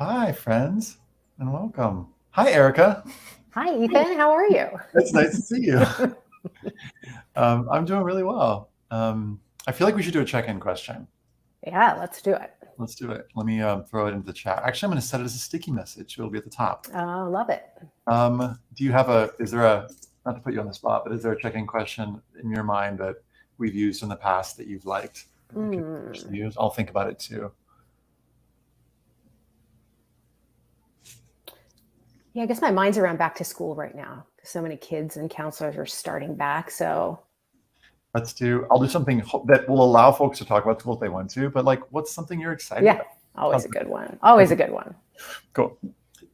Hi, friends, and welcome. Hi, Erika. Hi, Ethan. How are you? It's nice to see you. I'm doing really well. I feel like we should do a check-in question. Yeah, let's do it. Let's do it. Let me throw it into the chat. Actually, I'm going to set it as a sticky message. It'll be at the top. Love it. Do you have is there a, not to put you on the spot, but is there a check-in question in your mind that we've used in the past that you've liked? Use? I'll think about it too. Yeah, I guess my mind's around back to school right now because so many kids and counselors are starting back. So I'll do something that will allow folks to talk about school if they want to, but like, what's something you're excited about? Always a good one. Always a good one. Cool.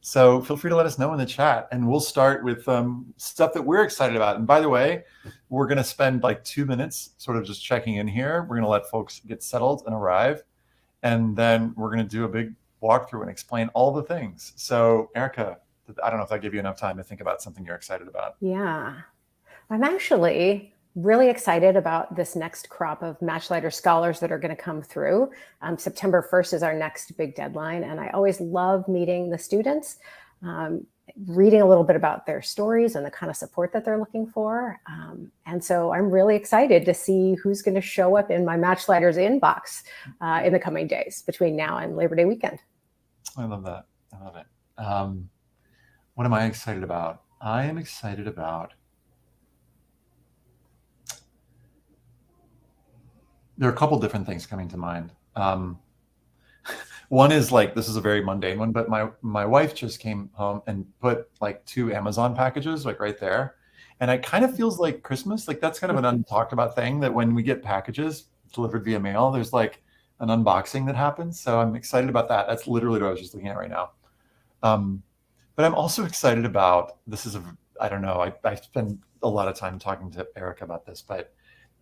So feel free to let us know in the chat, and we'll start with stuff that we're excited about. And by the way, we're going to spend like 2 minutes sort of just checking in here. We're going to let folks get settled and arrive, and then we're going to do a big walkthrough and explain all the things. So Erika, I don't know if that gave you enough time to think about something you're excited about. Yeah, I'm actually really excited about this next crop of Matchlighter scholars that are going to come through. September 1st is our next big deadline, and I always love meeting the students, reading a little bit about their stories and the kind of support that they're looking for. And so I'm really excited to see who's going to show up in my Matchlighters inbox in the coming days between now and Labor Day weekend. I love that. I love it. What am I excited about? I am excited about there are a couple different things coming to mind. One is like, this is a very mundane one, but my wife just came home and put like 2 Amazon packages like right there. And it kind of feels like Christmas. Like that's kind of an untalked about thing, that when we get packages delivered via mail, there's like an unboxing that happens. So I'm excited about that. That's literally what I was just looking at right now. But I'm also excited about, I don't know, I spend a lot of time talking to Erika about this, but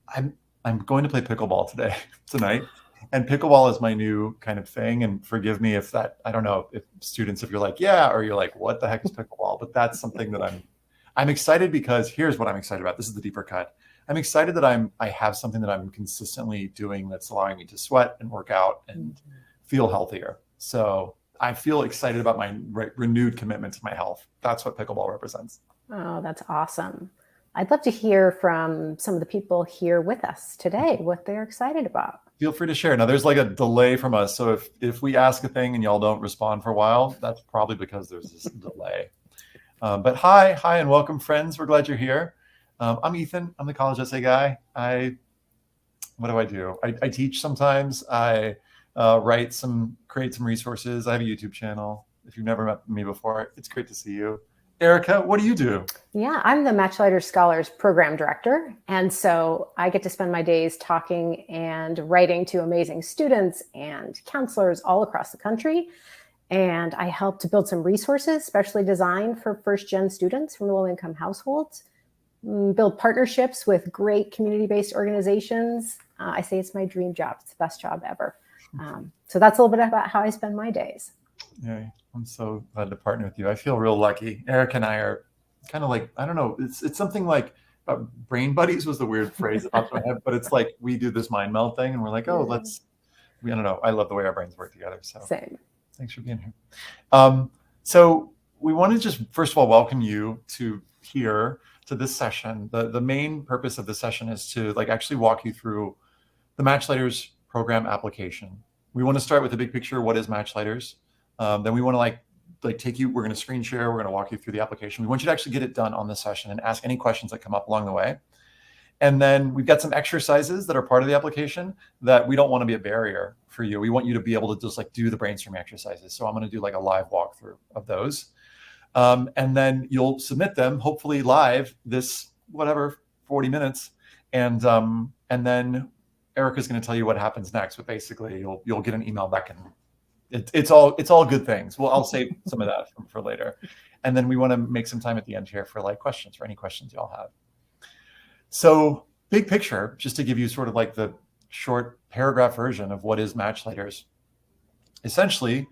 I'm going to play pickleball tonight. And pickleball is my new kind of thing. And forgive me if I don't know if students, if you're like, yeah, or you're like, what the heck is pickleball? But that's something that I'm excited, because here's what I'm excited about. This is the deeper cut. I'm excited that I have something that I'm consistently doing that's allowing me to sweat and work out and feel healthier. So I feel excited about my renewed commitment to my health. That's what pickleball represents. Oh, that's awesome. I'd love to hear from some of the people here with us today, what they're excited about. Feel free to share. Now, there's like a delay from us. So if we ask a thing and y'all don't respond for a while, that's probably because there's this delay. But hi, and welcome, friends. We're glad you're here. I'm Ethan. I'm the college essay guy. What do I do? I teach sometimes. I create some resources. I have a YouTube channel. If you've never met me before, it's great to see you. Erika, what do you do? Yeah, I'm the Matchlighters Scholars Program Director. And so I get to spend my days talking and writing to amazing students and counselors all across the country. And I help to build some resources specially designed for first-gen students from low-income households, build partnerships with great community-based organizations. I say it's my dream job. It's the best job ever. So that's a little bit about how I spend my days. Yeah, I'm so glad to partner with you. I feel real lucky. Erika and I are kind of like, I don't know, it's something like brain buddies was the weird phrase that popped in my head, but it's like we do this mind meld thing and we're like, oh, I don't know. I love the way our brains work together. So same. Thanks for being here. So we want to just, first of all, welcome you to this session. The main purpose of this session is to like actually walk you through the Matchlighters program application. We want to start with the big picture. What is Matchlighters? Then we want to like take you, we're going to screen share. We're going to walk you through the application. We want you to actually get it done on this session and ask any questions that come up along the way. And then we've got some exercises that are part of the application that we don't want to be a barrier for you. We want you to be able to just like do the brainstorming exercises. So I'm going to do like a live walkthrough of those. And then you'll submit them, hopefully live, this, 40 minutes. And then Erika's going to tell you what happens next. But basically you'll get an email back, and it's all good things. Well, I'll save some of that for later. And then we want to make some time at the end here for like questions, for any questions y'all have. So big picture, just to give you sort of like the short paragraph version of what is Matchlighters. Essentially,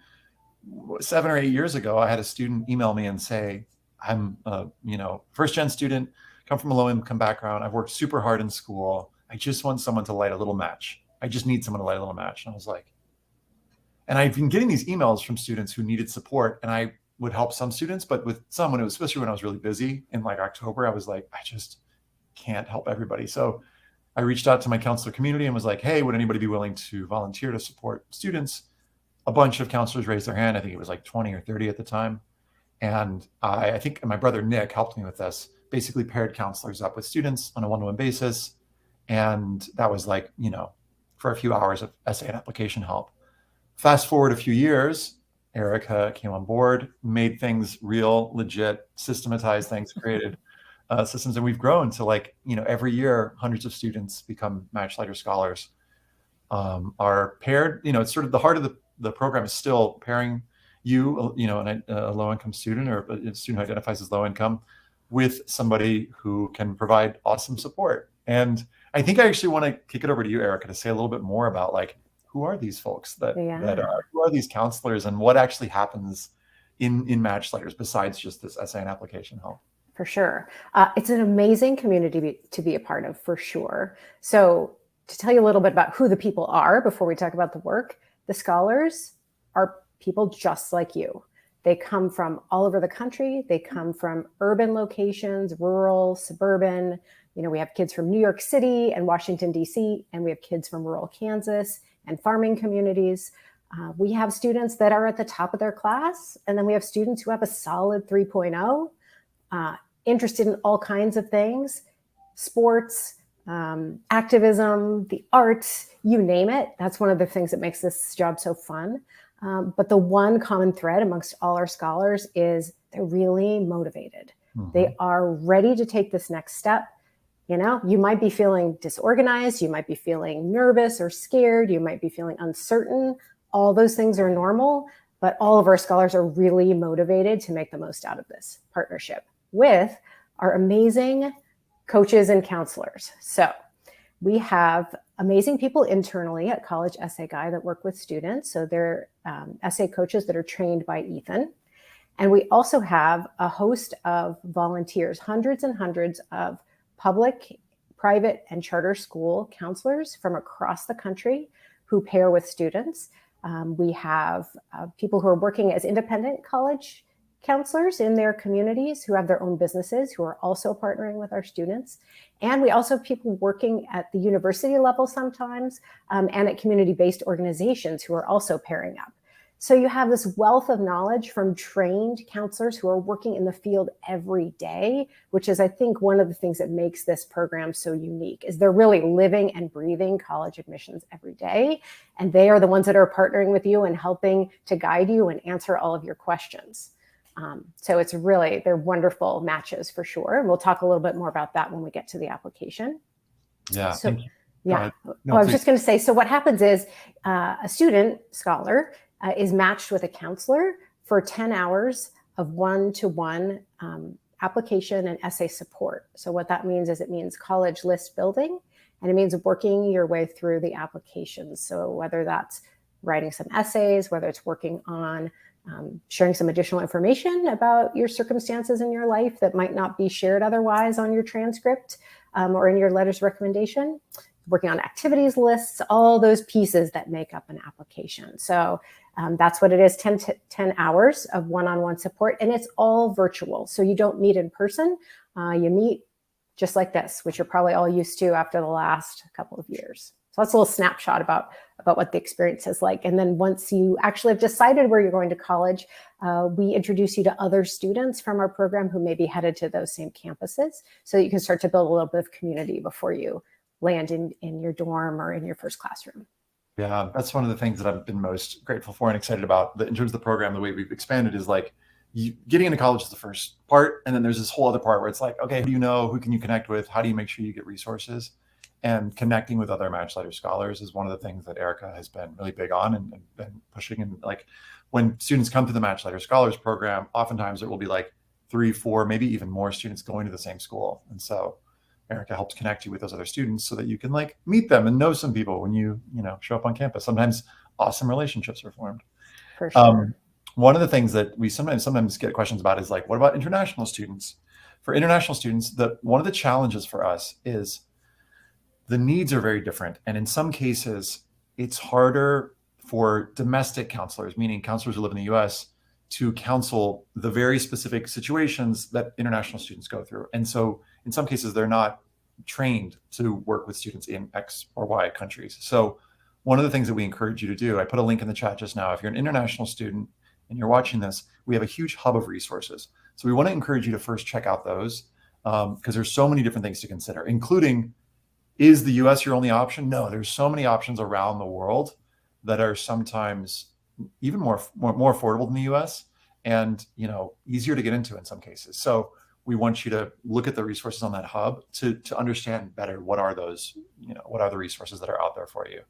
7 or 8 years ago, I had a student email me and say, I'm a first-gen student, come from a low-income background. I've worked super hard in school. I just want someone to light a little match. I just need someone to light a little match. And I was like, And I've been getting these emails from students who needed support, and I would help some students, but with some, when it was, especially when I was really busy in like October, I was like, I just can't help everybody. So I reached out to my counselor community and was like, hey, would anybody be willing to volunteer to support students? A bunch of counselors raised their hand. I think it was like 20 or 30 at the time. And I think my brother Nick helped me with this, basically paired counselors up with students on a one-to-one basis. And that was like, for a few hours of essay and application help. Fast forward a few years, Erika came on board, made things real, legit, systematized things, created systems, and we've grown to like, every year, hundreds of students become Matchlighter scholars. Are paired, it's sort of the heart of the program is still pairing you, a low-income student or a student who identifies as low income with somebody who can provide awesome support. And I think I actually want to kick it over to you, Erika, to say a little bit more about like, who are these folks who are these counselors, and what actually happens in Matchlighters besides just this essay and application help? For sure. It's an amazing community to be a part of, for sure. So to tell you a little bit about who the people are before we talk about the work, the scholars are people just like you. They come from all over the country. They come from urban locations, rural, suburban. We have kids from New York City and Washington, D.C., and we have kids from rural Kansas and farming communities. We have students that are at the top of their class, and then we have students who have a solid 3.0, interested in all kinds of things, sports, activism, the arts, you name it. That's one of the things that makes this job so fun. But the one common thread amongst all our scholars is they're really motivated. Mm-hmm. They are ready to take this next step. You might be feeling disorganized. You might be feeling nervous or scared. You might be feeling uncertain. All those things are normal, but all of our scholars are really motivated to make the most out of this partnership with our amazing coaches and counselors. So we have amazing people internally at College Essay Guy that work with students. So they're essay coaches that are trained by Ethan. And we also have a host of volunteers, hundreds and hundreds of public, private, and charter school counselors from across the country who pair with students. We have people who are working as independent college counselors in their communities who have their own businesses who are also partnering with our students. And we also have people working at the university level sometimes and at community-based organizations who are also pairing up. So you have this wealth of knowledge from trained counselors who are working in the field every day, which is, I think, one of the things that makes this program so unique, is they're really living and breathing college admissions every day. And they are the ones that are partnering with you and helping to guide you and answer all of your questions. So it's really, they're wonderful matches for sure. And we'll talk a little bit more about that when we get to the application. Yeah. So, yeah. I was just going to say, so what happens is a student scholar is matched with a counselor for 10 hours of one-to-one application and essay support. So what that means is it means college list building, and it means working your way through the applications. So whether that's writing some essays, whether it's working on sharing some additional information about your circumstances in your life that might not be shared otherwise on your transcript or in your letters of recommendation, working on activities lists, all those pieces that make up an application. So that's what it is, 10 hours of one-on-one support, and it's all virtual. So you don't meet in person, you meet just like this, which you're probably all used to after the last couple of years. So that's a little snapshot about what the experience is like. And then once you actually have decided where you're going to college, we introduce you to other students from our program who may be headed to those same campuses, so that you can start to build a little bit of community before you land in your dorm or in your first classroom. Yeah, that's one of the things that I've been most grateful for and excited about in terms of the program. The way we've expanded is like, getting into college is the first part, and then there's this whole other part where it's like, okay, who do you know? Who can you connect with? How do you make sure you get resources? And connecting with other Matchlighter scholars is one of the things that Erika has been really big on and been pushing. And like, when students come to the Matchlighter Scholars Program, oftentimes it will be like 3, 4, maybe even more students going to the same school. And so Erika helps connect you with those other students so that you can like meet them and know some people when you show up on campus. Sometimes awesome relationships are formed. For sure. One of the things that we sometimes get questions about is like, what about international students? For international students, one of the challenges for us is the needs are very different. And in some cases, it's harder for domestic counselors, meaning counselors who live in the US, to counsel the very specific situations that international students go through. And so in some cases, they're not trained to work with students in X or Y countries. So one of the things that we encourage you to do, I put a link in the chat just now. If you're an international student and you're watching this, we have a huge hub of resources. So we want to encourage you to first check out those because there's so many different things to consider, including, is the US your only option? No, there's so many options around the world that are sometimes even more affordable than the US and, you know, easier to get into in some cases. So we want you to look at the resources on that hub to understand better what are those, you know, what are the resources that are out there for you.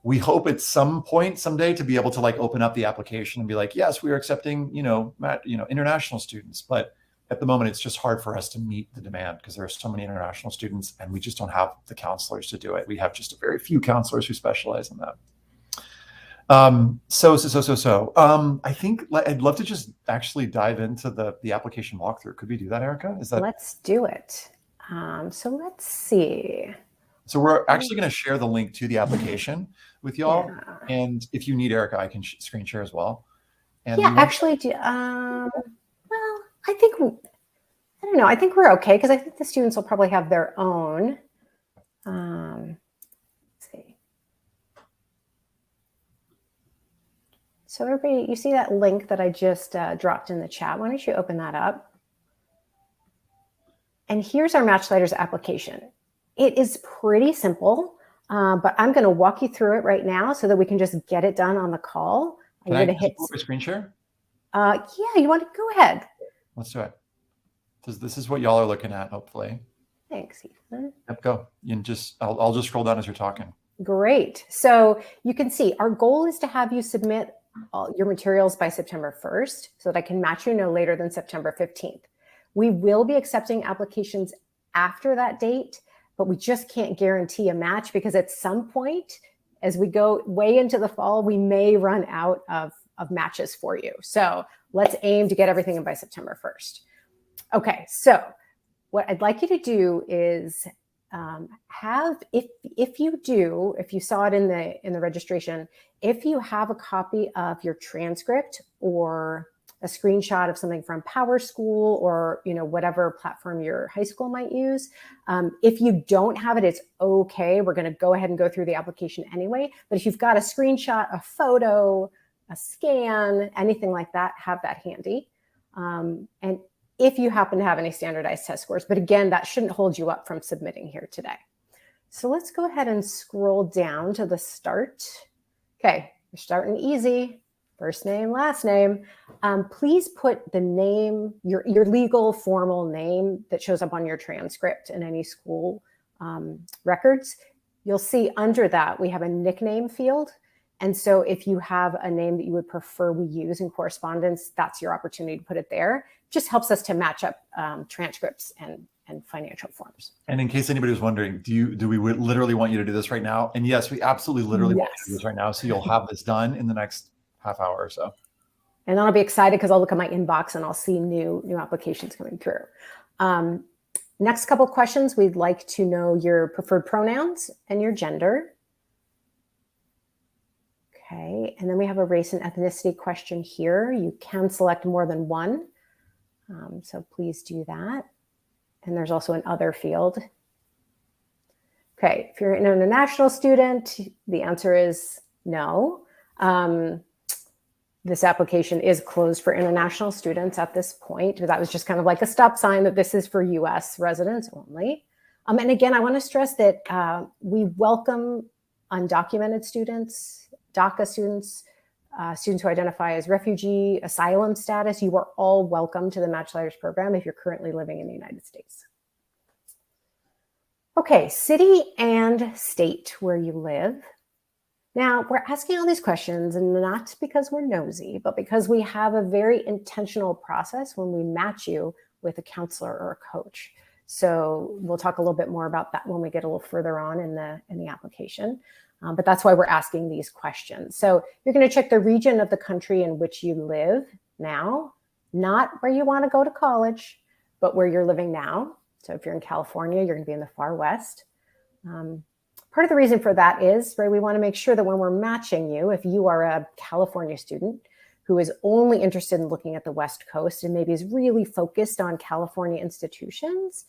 We hope at some point someday to be able to like open up the application and be like, yes, we are accepting, international students. But at the moment, it's just hard for us to meet the demand because there are so many international students and we just don't have the counselors to do it. We have just a very few counselors who specialize in that. I think I'd love to just actually dive into the application walkthrough. Could we do that, Erika? Let's do it. So let's see. So we're actually going to share the link to the application with y'all. Yeah. And if you need, Erika, I can screen share as well. And yeah, actually, well, I don't know. I think we're okay because I think the students will probably have their own. Let's see. So everybody, you see that link that I just dropped in the chat? Why don't you open that up? And here's our Matchlighters application. It is pretty simple, but I'm going to walk you through it right now so that we can just get it done on the call. I'm going to hit screen share. Yeah, you want to go ahead? Let's do it. This is what y'all are looking at, hopefully. Thanks, Ethan. Yep, go. You I'll just scroll down as you're talking. Great. So you can see our goal is to have you submit all your materials by September 1st so that I can match you no later than September 15th. We will be accepting applications after that date, but we just can't guarantee a match because at some point, as we go way into the fall, we may run out of matches for you. So let's aim to get everything in by September 1st. Okay, so what I'd like you to do is if you saw it in the registration, if you have a copy of your transcript or a screenshot of something from PowerSchool or whatever platform your high school might use. If you don't have it, it's okay. We're going to go ahead and go through the application anyway. But if you've got a screenshot, a photo, a scan, anything like that, have that handy. And if you happen to have any standardized test scores, but again, that shouldn't hold you up from submitting here today. So let's go ahead and scroll down to the start. Okay, you're starting easy. First name, last name. Please put the name, your legal formal name that shows up on your transcript in any school records. You'll see under that we have a nickname field. And so if you have a name that you would prefer we use in correspondence, that's your opportunity to put it there. Just helps us to match up transcripts and financial forms. And in case anybody was wondering, do we literally want you to do this right now? And yes, we absolutely literally want you to do this right now. So you'll have this done in the next half hour or so. And then I'll be excited because I'll look at my inbox and I'll see new applications coming through. Next couple questions, we'd like to know your preferred pronouns and your gender. Okay, and then we have a race and ethnicity question here. You can select more than one, so please do that. And there's also an other field. Okay, if you're an international student, the answer is no. This application is closed for international students at this point. That was just kind of like a stop sign that this is for US residents only. And again, I want to stress that we welcome undocumented students, DACA students, students who identify as refugee, asylum status. You are all welcome to the Matchlighters program if you're currently living in the United States. Okay, city and state where you live. Now, we're asking all these questions and not because we're nosy, but because we have a very intentional process when we match you with a counselor or a coach. So we'll talk a little bit more about that when we get a little further on in the application. But that's why we're asking these questions. So you're going to check the region of the country in which you live now, not where you want to go to college, but where you're living now. So if you're in California, you're going to be in the far west. Part of the reason for that is, right, we want to make sure that when we're matching you, if you are a California student who is only interested in looking at the West Coast and maybe is really focused on California institutions,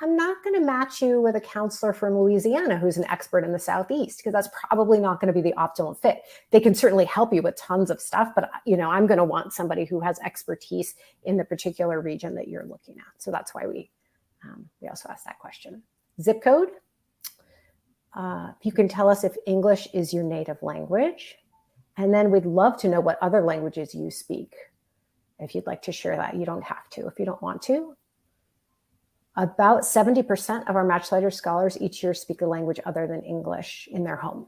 I'm not going to match you with a counselor from Louisiana who's an expert in the Southeast, because that's probably not going to be the optimal fit. They can certainly help you with tons of stuff, but I'm going to want somebody who has expertise in the particular region that you're looking at. So that's why we also asked that question. Zip code. You can tell us if English is your native language. And then we'd love to know what other languages you speak. If you'd like to share that, you don't have to if you don't want to. About 70% of our Matchlighters scholars each year speak a language other than English in their home.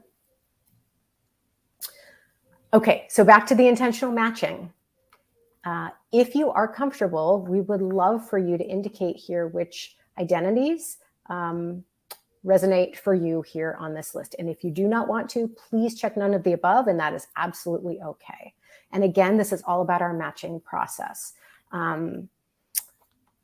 Okay, so back to the intentional matching. If you are comfortable, we would love for you to indicate here which identities resonate for you here on this list. And if you do not want to, please check none of the above, and that is absolutely okay. And again, this is all about our matching process.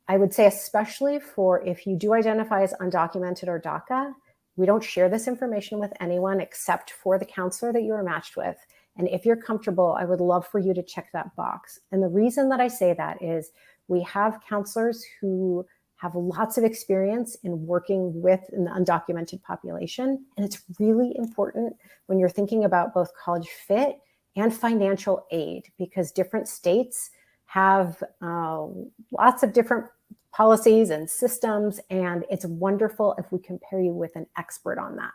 I would say, especially for if you do identify as undocumented or DACA, we don't share this information with anyone except for the counselor that you are matched with. And if you're comfortable, I would love for you to check that box. And the reason that I say that is we have counselors who have lots of experience in working with an undocumented population. And it's really important when you're thinking about both college fit and financial aid, because different states have lots of different policies and systems, and it's wonderful if we can pair you with an expert on that.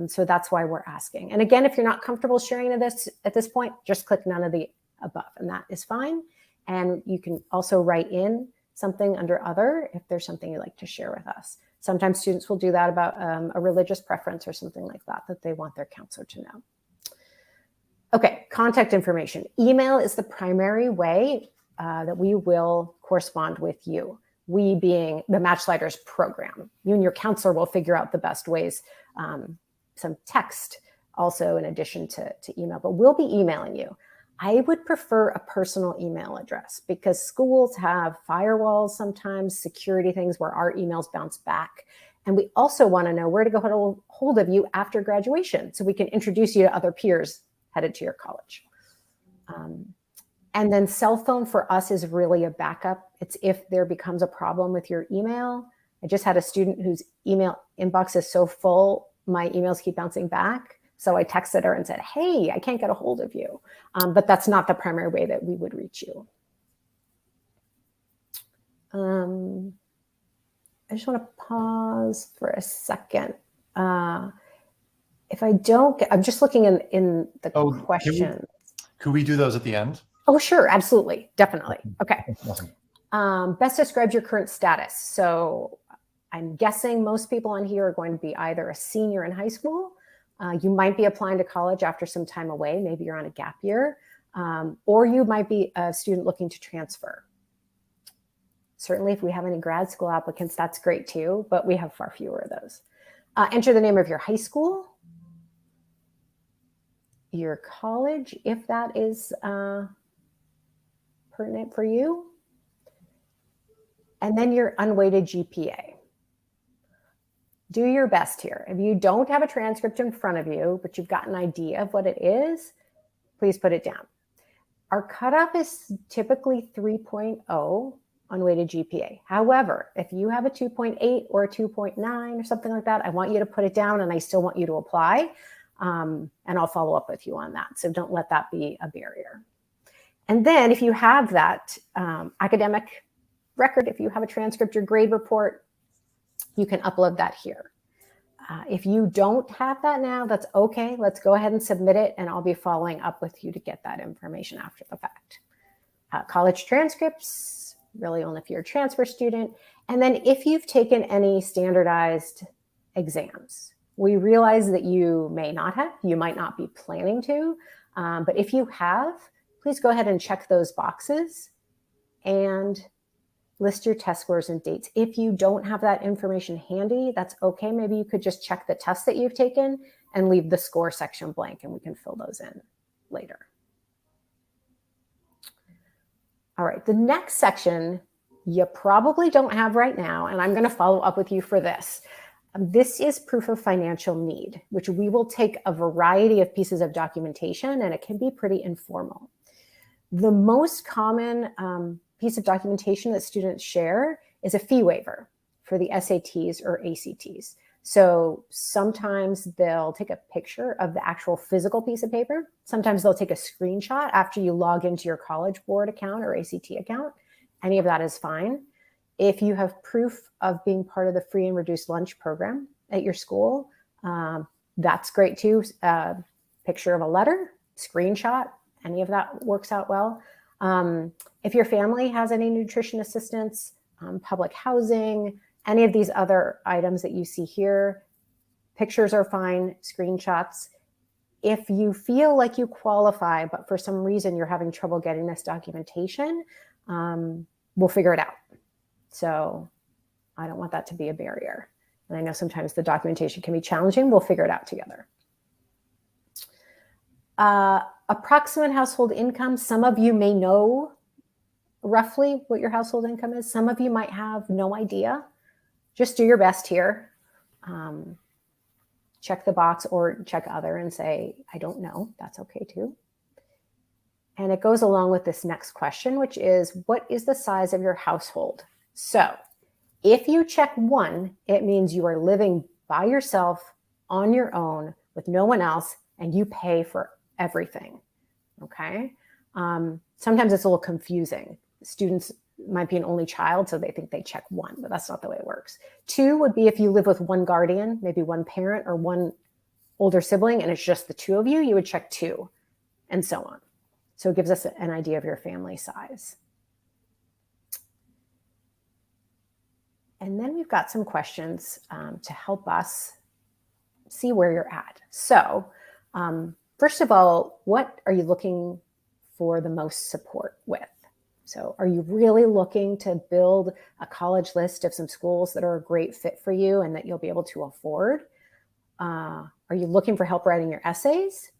So that's why we're asking. And again, if you're not comfortable sharing this at this point, just click none of the above, and that is fine. And you can also write in something under other if there's something you'd like to share with us. Sometimes students will do that about a religious preference or something like that they want their counselor to know. Okay, contact information. Email is the primary way that we will correspond with you. We being the Matchlighters program. You and your counselor will figure out the best ways, some text also in addition to email, but we'll be emailing you. I would prefer a personal email address because schools have firewalls sometimes, security things where our emails bounce back. And we also want to know where to go hold of you after graduation so we can introduce you to other peers headed to your college. And then cell phone for us is really a backup. It's if there becomes a problem with your email. I just had a student whose email inbox is so full, my emails keep bouncing back. So I texted her and said, hey, I can't get a hold of you. But that's not the primary way that we would reach you. I just want to pause for a second. If I don't get, I'm just looking in the questions. Could we do those at the end? Oh, sure. Absolutely. Definitely. Okay. Awesome. Best describes your current status. So I'm guessing most people on here are going to be either a senior in high school. You might be applying to college after some time away. Maybe you're on a gap year. Or you might be a student looking to transfer. Certainly, if we have any grad school applicants, that's great too, but we have far fewer of those. Enter the name of your high school, your college, if that is pertinent for you, and then your unweighted GPA. Do your best here. If you don't have a transcript in front of you, but you've got an idea of what it is, please put it down. Our cutoff is typically 3.0 unweighted GPA. However, if you have a 2.8 or a 2.9 or something like that, I want you to put it down and I still want you to apply. And I'll follow up with you on that. So don't let that be a barrier. And then if you have that academic record, if you have a transcript or grade report, you can upload that here. If you don't have that now, that's okay. Let's go ahead and submit it, and I'll be following up with you to get that information after the fact. College transcripts, really only if you're a transfer student. And then if you've taken any standardized exams, we realize that you may not have, you might not be planning to, but if you have, please go ahead and check those boxes and list your test scores and dates. If you don't have that information handy, that's okay. Maybe you could just check the tests that you've taken and leave the score section blank, and we can fill those in later. All right, the next section you probably don't have right now, and I'm going to follow up with you for this. This is proof of financial need, which we will take a variety of pieces of documentation, and it can be pretty informal. The most common piece of documentation that students share is a fee waiver for the SATs or ACTs. So sometimes they'll take a picture of the actual physical piece of paper. Sometimes they'll take a screenshot after you log into your College Board account or ACT account. Any of that is fine. If you have proof of being part of the free and reduced lunch program at your school, that's great too. Picture of a letter, screenshot, any of that works out well. If your family has any nutrition assistance, public housing, any of these other items that you see here, pictures are fine, screenshots. If you feel like you qualify, but for some reason you're having trouble getting this documentation, we'll figure it out. So I don't want that to be a barrier. And I know sometimes the documentation can be challenging. We'll figure it out together. Approximate household income. Some of you may know roughly what your household income is. Some of you might have no idea. Just do your best here. Check the box or check other and say, I don't know. That's okay too. And it goes along with this next question, which is, what is the size of your household? So if you check 1, it means you are living by yourself on your own with no one else, and you pay for everything. Okay. Sometimes it's a little confusing. Students might be an only child, so they think they check 1, but that's not the way it works. 2 would be if you live with one guardian, maybe one parent or one older sibling, and it's just the 2 of you, you would check 2, and so on. So it gives us an idea of your family size. And then we've got some questions to help us see where you're at. So first of all, what are you looking for the most support with? So are you really looking to build a college list of some schools that are a great fit for you and that you'll be able to afford? Are you looking for help writing your essays?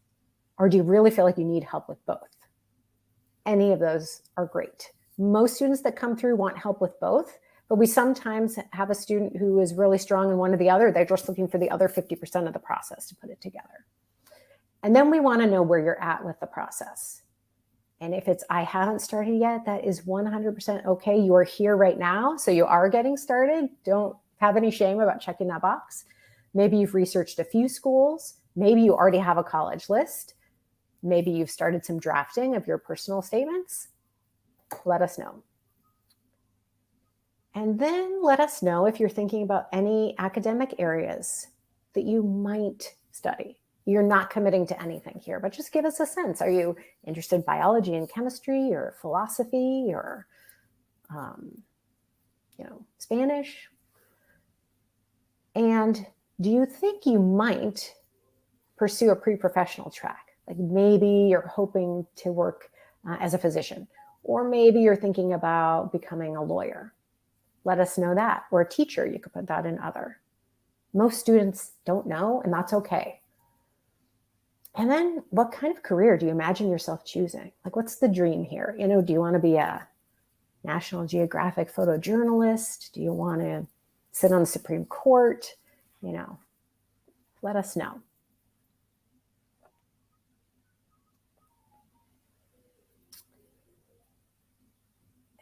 Or do you really feel like you need help with both? Any of those are great. Most students that come through want help with both, but we sometimes have a student who is really strong in one or the other. They're just looking for the other 50% of the process to put it together. And then we want to know where you're at with the process. And if it's, I haven't started yet, that is 100% okay. You are here right now, so you are getting started. Don't have any shame about checking that box. Maybe you've researched a few schools. Maybe you already have a college list. Maybe you've started some drafting of your personal statements. Let us know. And then let us know if you're thinking about any academic areas that you might study. You're not committing to anything here, but just give us a sense. Are you interested in biology and chemistry or philosophy or, Spanish? And do you think you might pursue a pre-professional track? Like maybe you're hoping to work as a physician, or maybe you're thinking about becoming a lawyer. Let us know that. Or a teacher, you could put that in other. Most students don't know, and that's okay. And then what kind of career do you imagine yourself choosing? Like, what's the dream here? Do you want to be a National Geographic photojournalist? Do you want to sit on the Supreme Court? Let us know.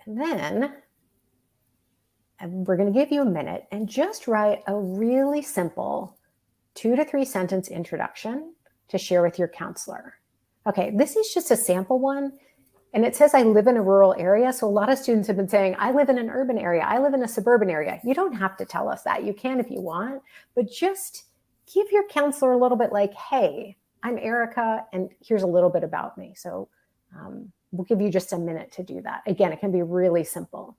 And then we're going to give you a minute and just write a really simple 2 to 3 sentence introduction to share with your counselor. Okay, this is just a sample one. And it says I live in a rural area. So a lot of students have been saying, I live in an urban area. I live in a suburban area. You don't have to tell us that. You can if you want. But just give your counselor a little bit like, hey, I'm Erika, and here's a little bit about me. So we'll give you just a minute to do that. Again, it can be really simple.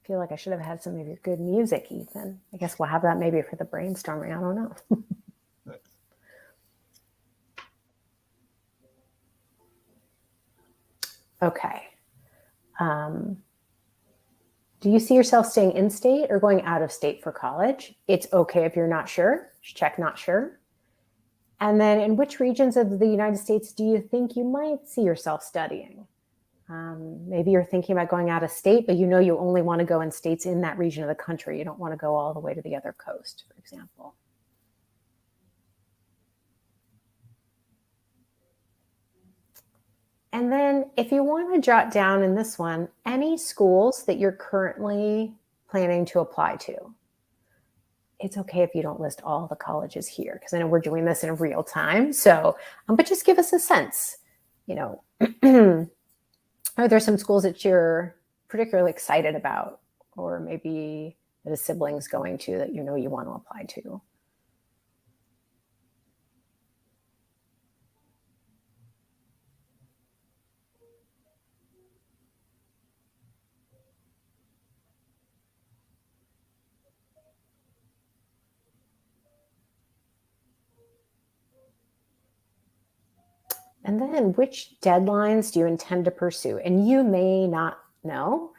feel like I should have had some of your good music, Ethan. I guess we'll have that maybe for the brainstorming. I don't know. Okay. Do you see yourself staying in state or going out of state for college? It's okay if you're not sure. Just check not sure. And then in which regions of the United States do you think you might see yourself studying? Maybe you're thinking about going out of state, but you know you only want to go in states in that region of the country. You don't want to go all the way to the other coast, for example. And then if you want to jot down in this one, any schools that you're currently planning to apply to. It's okay if you don't list all the colleges here, because I know we're doing this in real time. So, but just give us a sense, you know, are there some schools that you're particularly excited about, or maybe that a sibling's going to that you know you want to apply to? And then which deadlines do you intend to pursue? And you may not know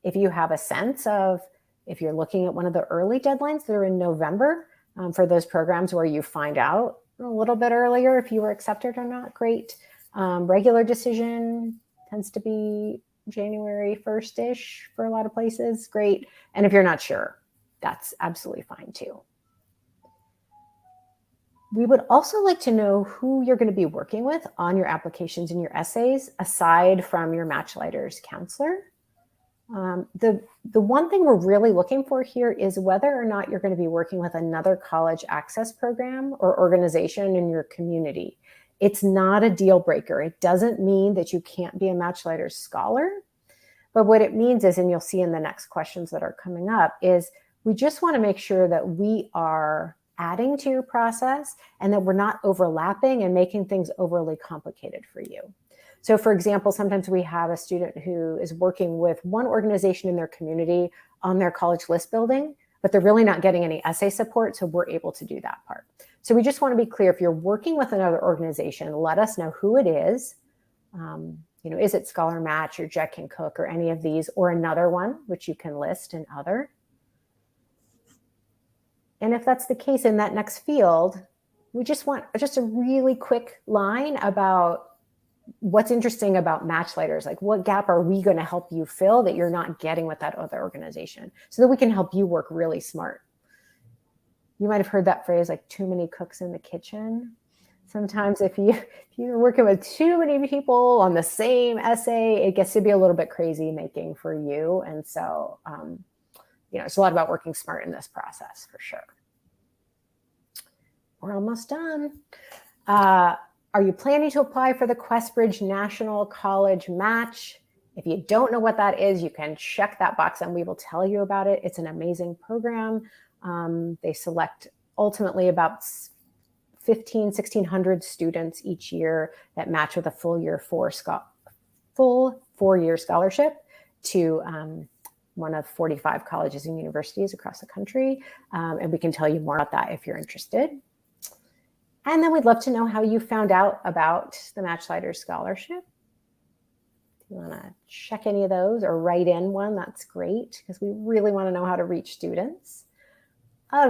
if you have a sense of, if you're looking at one of the early deadlines that are in November for those programs where you find out a little bit earlier if you were accepted or not, great. Regular decision tends to be January 1st-ish for a lot of places, great. And if you're not sure, that's absolutely fine too. We would also like to know who you're going to be working with on your applications and your essays, aside from your Matchlighters counselor. The one thing we're really looking for here is whether or not you're going to be working with another college access program or organization in your community. It's not a deal breaker. It doesn't mean that you can't be a Matchlighters scholar. But what it means is, and you'll see in the next questions that are coming up, is we just want to make sure that we are adding to your process and that we're not overlapping and making things overly complicated for you. So for example, sometimes we have a student who is working with one organization in their community on their college list building, but they're really not getting any essay support, so we're able to do that part. So we just want to be clear, if you're working with another organization, let us know who it is. You know, is it Scholar Match or Jack and Cook or any of these, or another one, which you can list in other. And if that's the case in that next field, we just want just a really quick line about what's interesting about Matchlighters. Like, what gap are we going to help you fill that you're not getting with that other organization, so that we can help you work really smart. You might have heard that phrase, like, too many cooks in the kitchen. Sometimes if you're working with too many people on the same essay, it gets to be a little bit crazy making for you. And so, you know, it's a lot about working smart in this process for sure. We're almost done. Are you planning to apply for the Questbridge National College Match? If you don't know what that is, you can check that box and we will tell you about it. It's an amazing program. They select ultimately about 1,600 students each year that match with a full 4-year scholarship to one of 45 colleges and universities across the country. And we can tell you more about that if you're interested. And then we'd love to know how you found out about the Matchlighters Scholarship. If you want to check any of those or write in one, that's great, because we really want to know how to reach students.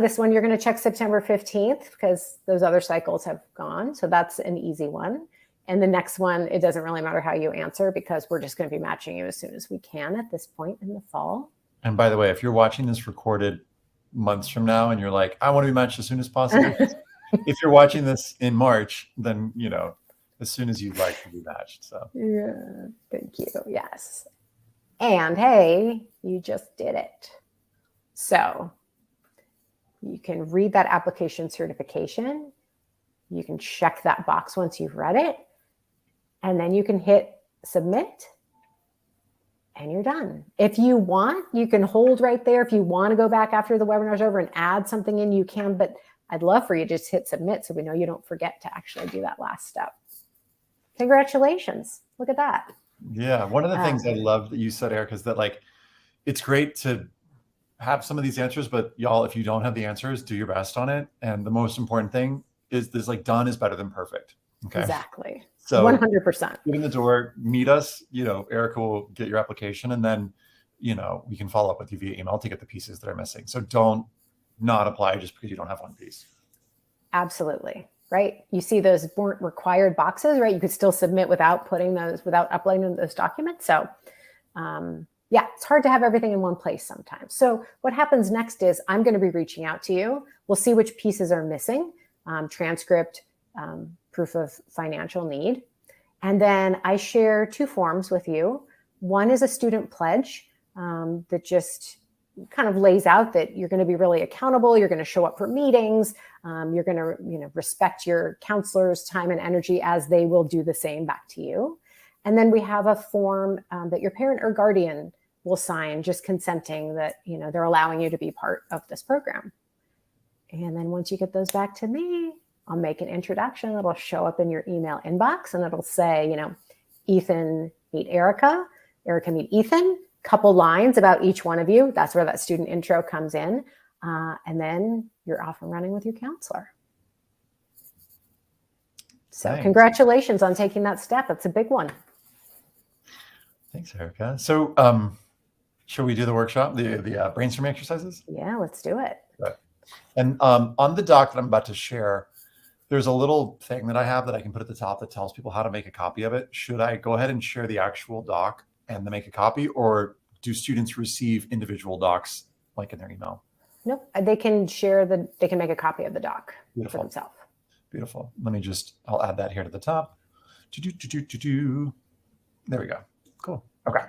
This one, you're going to check September 15th because those other cycles have gone. So that's an easy one. And the next one, it doesn't really matter how you answer because we're just going to be matching you as soon as we can at this point in the fall. And by the way, if you're watching this recorded months from now and you're like, I want to be matched as soon as possible. If you're watching this in March, then, you know, as soon as you'd like to be matched. So yeah, thank you. Yes. And hey, you just did it. So you can read that application certification. You can check that box once you've read it. And then you can hit submit. And you're done. If you want, you can hold right there. If you want to go back after the webinar's over and add something in, you can. But I'd love for you to just hit submit so we know you don't forget to actually do that last step. Congratulations. Look at that. Yeah. One of the things I love that you said, Erika, is that, like, it's great to have some of these answers, but y'all, if you don't have the answers, do your best on it. And the most important thing is this, like, done is better than perfect. Okay. Exactly. So 100%. Get in the door, meet us, Erika will get your application, and then, we can follow up with you via email to get the pieces that are missing. So don't not apply just because you don't have one piece. Absolutely. Right. You see those weren't required boxes, right? You could still submit without uploading those documents. So, yeah, it's hard to have everything in one place sometimes. So what happens next is I'm going to be reaching out to you. We'll see which pieces are missing, transcript, proof of financial need. And then I share 2 forms with you. One is a student pledge that just kind of lays out that you're going to be really accountable. You're going to show up for meetings. You're going to, respect your counselor's time and energy as they will do the same back to you. And then we have a form that your parent or guardian will sign, just consenting that, they're allowing you to be part of this program. And then once you get those back to me, I'll make an introduction. It'll show up in your email inbox and it'll say, Ethan meet Erika, Erika meet Ethan, couple lines about each one of you. That's where that student intro comes in. And then you're off and running with your counselor. So Thanks. Congratulations on taking that step. That's a big one. Thanks, Erika. So shall we do the workshop, the brainstorming exercises? Yeah, let's do it. Right. And on the doc that I'm about to share, there's a little thing that I have that I can put at the top that tells people how to make a copy of it. Should I go ahead and share the actual doc and then make a copy, or do students receive individual docs like in their email? Nope, they can make a copy of the doc for themselves. Beautiful. I'll add that here to the top. There we go. Cool. Okay.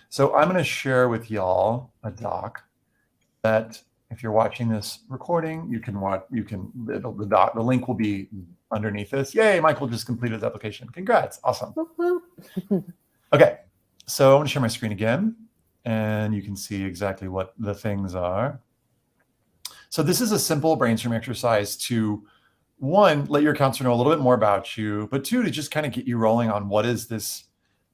So I'm going to share with y'all a doc that, if you're watching this recording, the link will be underneath this. Yay, Michael just completed his application. Congrats. Awesome. Okay. So I'm going to share my screen again, and you can see exactly what the things are. So this is a simple brainstorming exercise to, 1, let your counselor know a little bit more about you, but 2, to just kind of get you rolling on what is this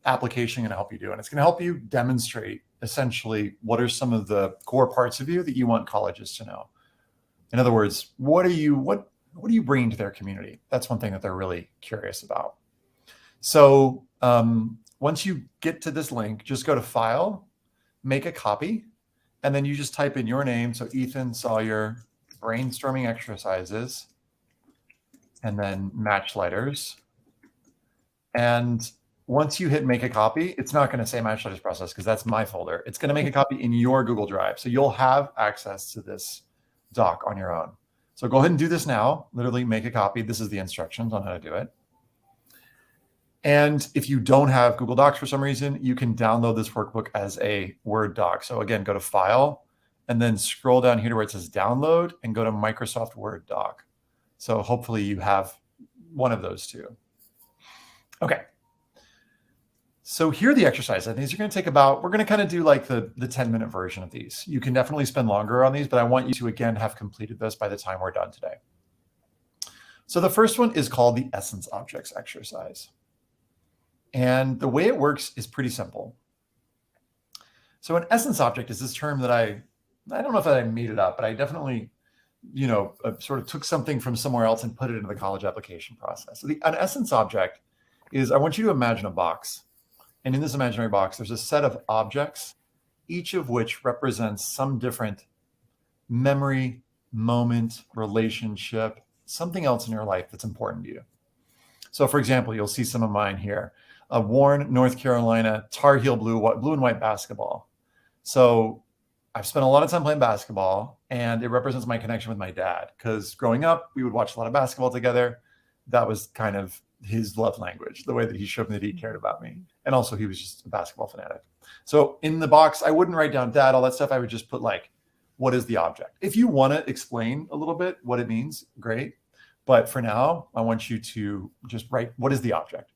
application going to help you do. And it's going to help you demonstrate essentially what are some of the core parts of you that you want colleges to know. In other words, what are you bringing to their community? That's one thing that they're really curious about. So once you get to this link, just go to File, make a copy, and then you just type in your name. So Ethan Sawyer, brainstorming exercises, and then Matchlighters. And once you hit make a copy, it's not going to say Matchlighters process because that's my folder. It's going to make a copy in your Google Drive. So you'll have access to this doc on your own. So go ahead and do this now. Literally make a copy. This is the instructions on how to do it. And if you don't have Google Docs for some reason, you can download this workbook as a Word doc. So again, go to File, and then scroll down here to where it says Download, and go to Microsoft Word doc. So hopefully you have one of those two. Okay. So here are the exercises. These are going to take we're going to kind of do like the 10-minute version of these. You can definitely spend longer on these, but I want you to, again, have completed this by the time we're done today. So the first one is called the Essence Objects exercise. And the way it works is pretty simple. So an essence object is this term that I don't know if I made it up, but I definitely, sort of took something from somewhere else and put it into the college application process. So an essence object is, I want you to imagine a box. And in this imaginary box, there's a set of objects, each of which represents some different memory, moment, relationship, something else in your life that's important to you. So for example, you'll see some of mine here. A worn North Carolina Tar Heel blue and white basketball. So I've spent a lot of time playing basketball, and it represents my connection with my dad, because growing up, we would watch a lot of basketball together. That was kind of his love language, the way that he showed me that he cared about me. And also he was just a basketball fanatic. So in the box, I wouldn't write down dad, all that stuff. I would just put like, what is the object? If you want to explain a little bit what it means, great. But for now, I want you to just write, what is the object?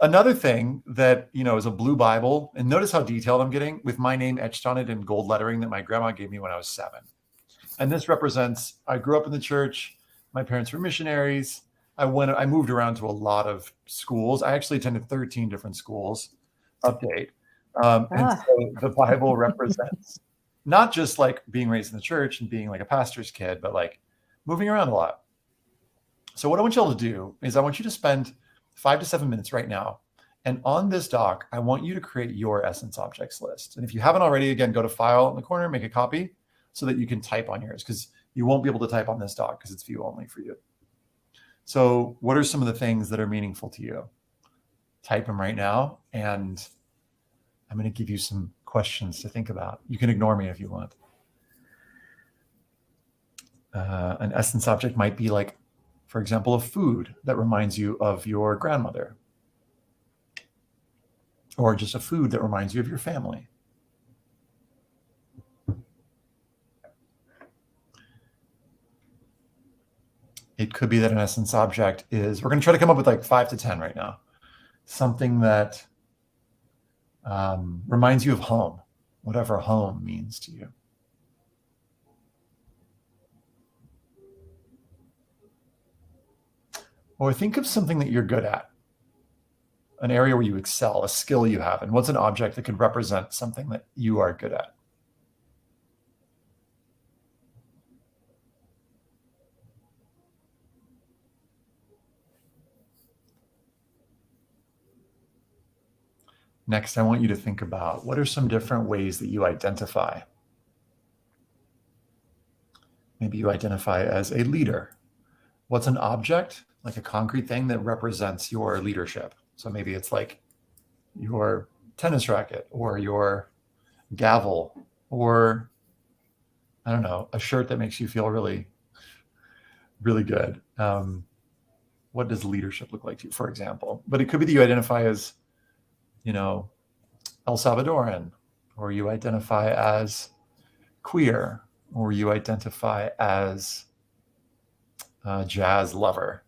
Another thing that, is a blue Bible, and notice how detailed I'm getting, with my name etched on it in gold lettering that my grandma gave me when I was 7. And this represents, I grew up in the church. My parents were missionaries. I moved around to a lot of schools. I actually attended 13 different schools. Update. And so the Bible represents not just like being raised in the church and being like a pastor's kid, but like moving around a lot. So what I want you all to do is I want you to spend 5 to 7 minutes right now. And on this doc, I want you to create your essence objects list. And if you haven't already, again, go to File in the corner, make a copy so that you can type on yours, because you won't be able to type on this doc because it's view only for you. So what are some of the things that are meaningful to you? Type them right now, and I'm going to give you some questions to think about. You can ignore me if you want. An essence object might be like, for example, a food that reminds you of your grandmother, or just a food that reminds you of your family. It could be that an essence object is, we're going to try to come up with like 5 to 10 right now. Something that reminds you of home, whatever home means to you. Or think of something that you're good at, an area where you excel, a skill you have, and what's an object that could represent something that you are good at? Next, I want you to think about what are some different ways that you identify. Maybe you identify as a leader. What's an object, like a concrete thing that represents your leadership? So maybe it's like your tennis racket or your gavel, or I don't know, a shirt that makes you feel really, really good. What does leadership look like to you, for example? But it could be that you identify as, you know, El Salvadoran, or you identify as queer, or you identify as a jazz lover.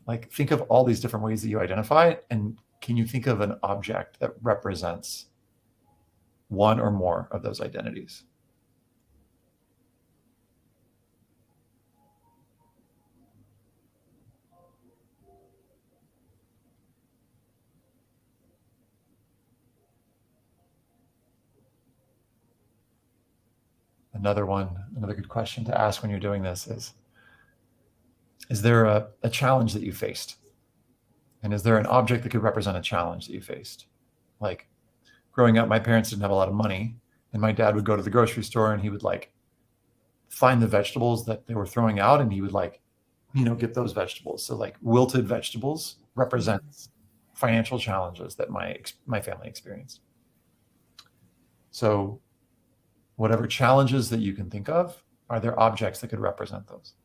Like, think of all these different ways that you identify, and can you think of an object that represents one or more of those identities? Another good question to ask when you're doing this is there a challenge that you faced? And is there an object that could represent a challenge that you faced? Like, growing up, my parents didn't have a lot of money, and my dad would go to the grocery store and he would like find the vegetables that they were throwing out, and he would like, get those vegetables. So like wilted vegetables represents financial challenges that my family experienced. So whatever challenges that you can think of, are there objects that could represent those?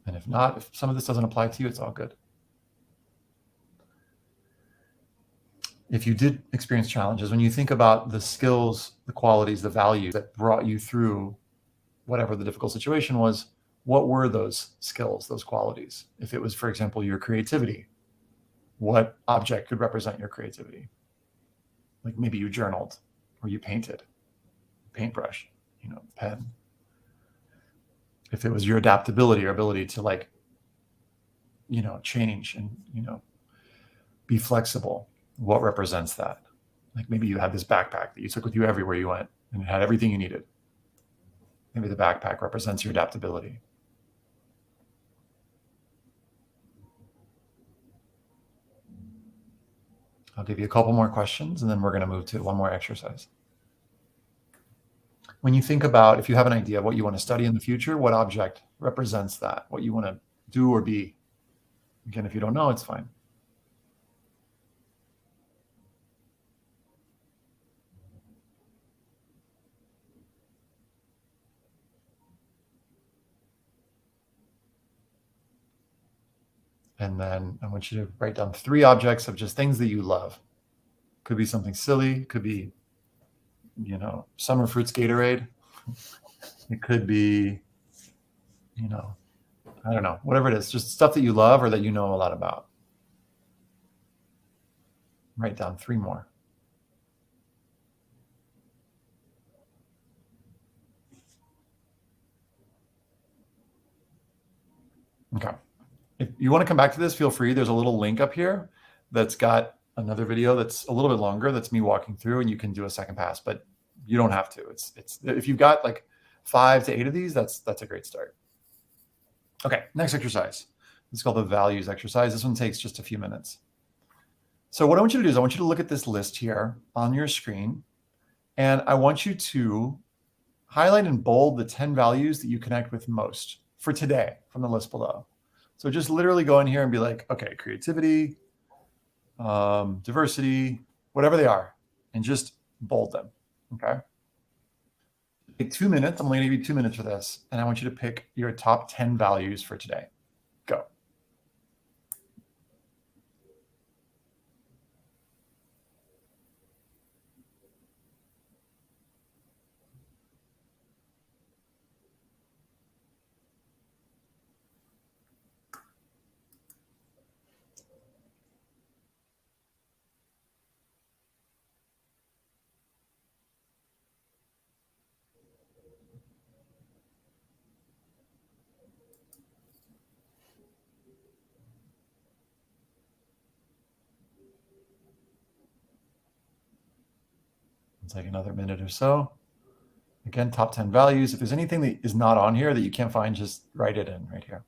And if not, if some of this doesn't apply to you, it's all good. If you did experience challenges, when you think about the skills, the qualities, the values that brought you through whatever the difficult situation was, what were those skills, those qualities? If it was, for example, your creativity, what object could represent your creativity? Like maybe you journaled or you painted, paintbrush, pen. If it was your adaptability or ability to like, change and, be flexible, what represents that? Like maybe you had this backpack that you took with you everywhere you went and it had everything you needed. Maybe the backpack represents your adaptability. I'll give you a couple more questions and then we're going to move to one more exercise. When you think about, if you have an idea of what you want to study in the future, what object represents that, what you want to do or be? Again, if you don't know, it's fine. And then I want you to write down 3 objects of just things that you love. Could be something silly. Could be, summer fruits Gatorade. It could be, I don't know, whatever it is, just stuff that you love or that you know a lot about. Write down 3 more. Okay. If you want to come back to this, feel free. There's a little link up here that's got another video that's a little bit longer. That's me walking through, and you can do a second pass, but you don't have to. It's if you've got like 5 to 8 of these, that's a great start. Okay, next exercise. It's called the values exercise. This one takes just a few minutes. So what I want you to do is I want you to look at this list here on your screen, and I want you to highlight and bold the 10 values that you connect with most for today from the list below. So just literally go in here and be like, okay, creativity, diversity, whatever they are, and just bold them, okay? Take 2 minutes. I'm only gonna give you 2 minutes for this, and I want you to pick your top 10 values for today. Go. Take another minute or so. Again, top 10 values. If there's anything that is not on here that you can't find, just write it in right here.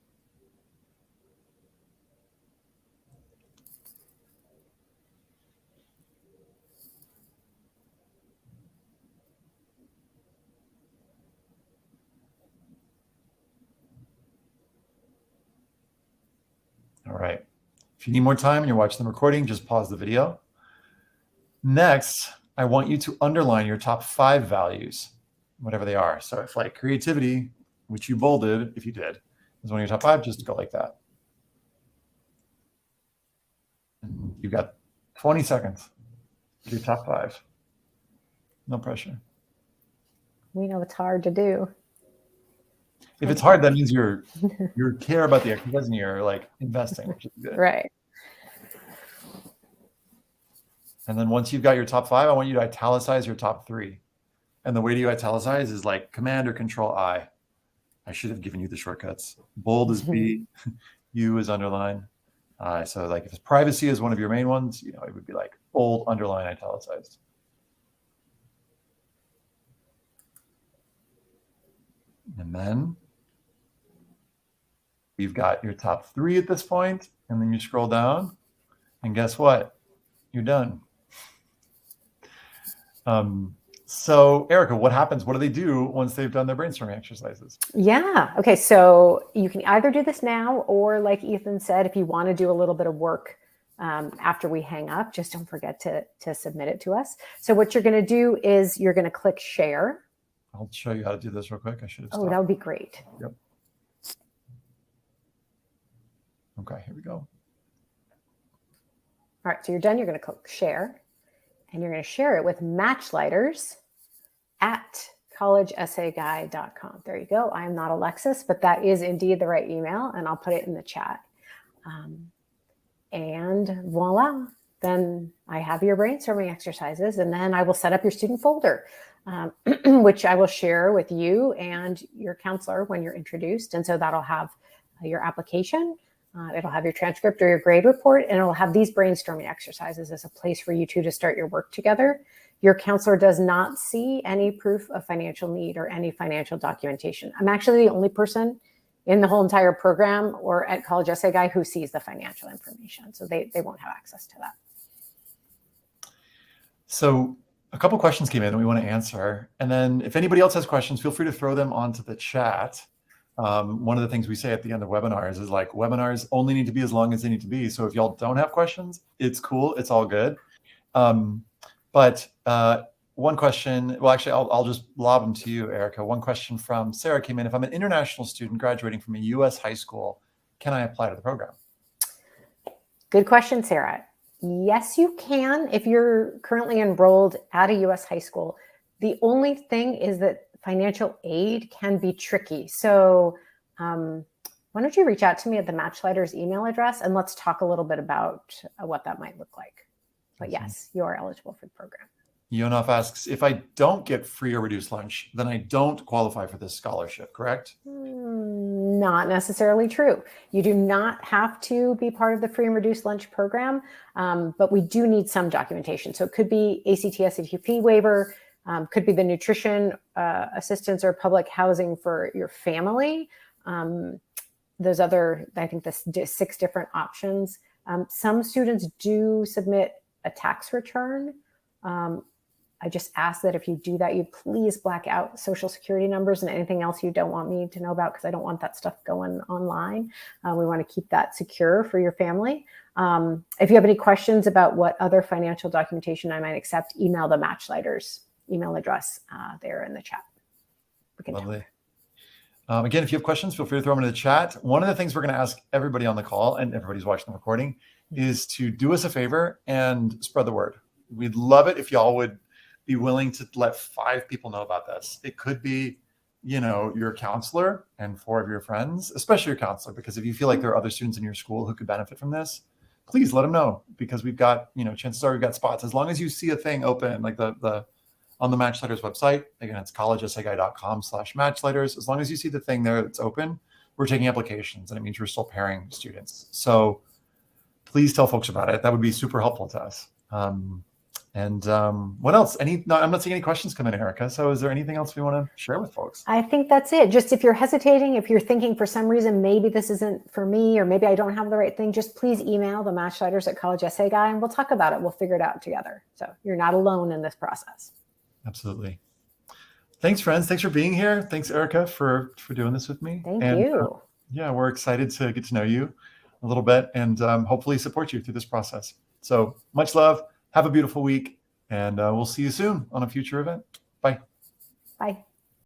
All right. If you need more time and you're watching the recording, just pause the video. Next, I want you to underline your top 5 values, whatever they are. So if like creativity, which you bolded, if you did, is one of your top 5, just go like that. And you've got 20 seconds to your top 5. No pressure. We know it's hard to do. If it's hard, that means you care about the exercise and you're like investing, which is good. Right. And then once you've got your top 5, I want you to italicize your top 3. And the way to italicize is like Command or Control I. I should have given you the shortcuts. Bold is B, U is underline. So like if privacy is one of your main ones, you know, it would be like bold, underline, italicized. And then you've got your top 3 at this point, and then you scroll down, and guess what? You're done. So Erika, what happens? What do they do once they've done their brainstorming exercises? Yeah. Okay. So you can either do this now, or like Ethan said, if you want to do a little bit of work after we hang up, just don't forget to submit it to us. So what you're going to do is you're going to click share. I'll show you how to do this real quick. I should have stopped. Oh, that would be great. Yep. Okay, here we go. All right. So you're done. You're going to click share, and you're going to share it with Matchlighters at collegeessayguy.com. There you go. I am not Alexis, but that is indeed the right email, and I'll put it in the chat. And voila, then I have your brainstorming exercises, and then I will set up your student folder, which I will share with you and your counselor when you're introduced. And so that'll have your application, it'll have your transcript or your grade report, and it'll have these brainstorming exercises as a place for you two to start your work together. Your counselor does not see any proof of financial need or any financial documentation. I'm actually the only person in the whole entire program or at College Essay Guy who sees the financial information. So they won't have access to that. So a couple questions came in that we want to answer. And then if anybody else has questions, feel free to throw them onto the chat. One of the things we say at the end of webinars is like, webinars only need to be as long as they need to be. So if y'all don't have questions, it's cool. It's all good. But one question, well, actually, I'll just lob them to you, Erika. One question from Sarah came in. If I'm an international student graduating from a U.S. high school, can I apply to the program? Good question, Sarah. Yes, you can if you're currently enrolled at a U.S. high school. The only thing is that financial aid can be tricky. So why don't you reach out to me at the Matchlighters email address, and let's talk a little bit about what that might look like. But yes, you are eligible for the program. Yonoff asks, if I don't get free or reduced lunch, then I don't qualify for this scholarship, correct? Not necessarily true. You do not have to be part of the free and reduced lunch program, but we do need some documentation. So it could be ACT, SATP waiver, could be the nutrition assistance or public housing for your family. Those other, I think the 6 different options. Some students do submit a tax return. I just ask that if you do that, you please black out social security numbers and anything else you don't want me to know about, because I don't want that stuff going online. We want to keep that secure for your family. If you have any questions about what other financial documentation I might accept, email the Matchlighters email address there in the chat. Lovely. Again, if you have questions, feel free to throw them in the chat. One of the things we're going to ask everybody on the call and everybody's watching the recording is to do us a favor and spread the word. We'd love it if y'all would be willing to let 5 people know about this. It could be, your counselor and 4 of your friends, especially your counselor, because if you feel like there are other students in your school who could benefit from this, please let them know, because we've got, chances are we've got spots. As long as you see a thing open, like the on the Matchlighters website, again, it's collegesaguy.com/matchlighters. As long as you see the thing there that's open, we're taking applications, and it means we're still pairing students. So please tell folks about it. That would be super helpful to us. What else? I'm not seeing any questions come in, Erika. So is there anything else we want to share with folks? I think that's it. Just if you're hesitating, if you're thinking for some reason, maybe this isn't for me, or maybe I don't have the right thing, just please email the Matchlighters at College Essay Guy and we'll talk about it. We'll figure it out together. So you're not alone in this process. Absolutely. Thanks, friends. Thanks for being here. Thanks, Erika, for doing this with me. Thank you. Yeah, we're excited to get to know you a little bit and hopefully support you through this process. So much love. Have a beautiful week, and we'll see you soon on a future event. Bye. Bye.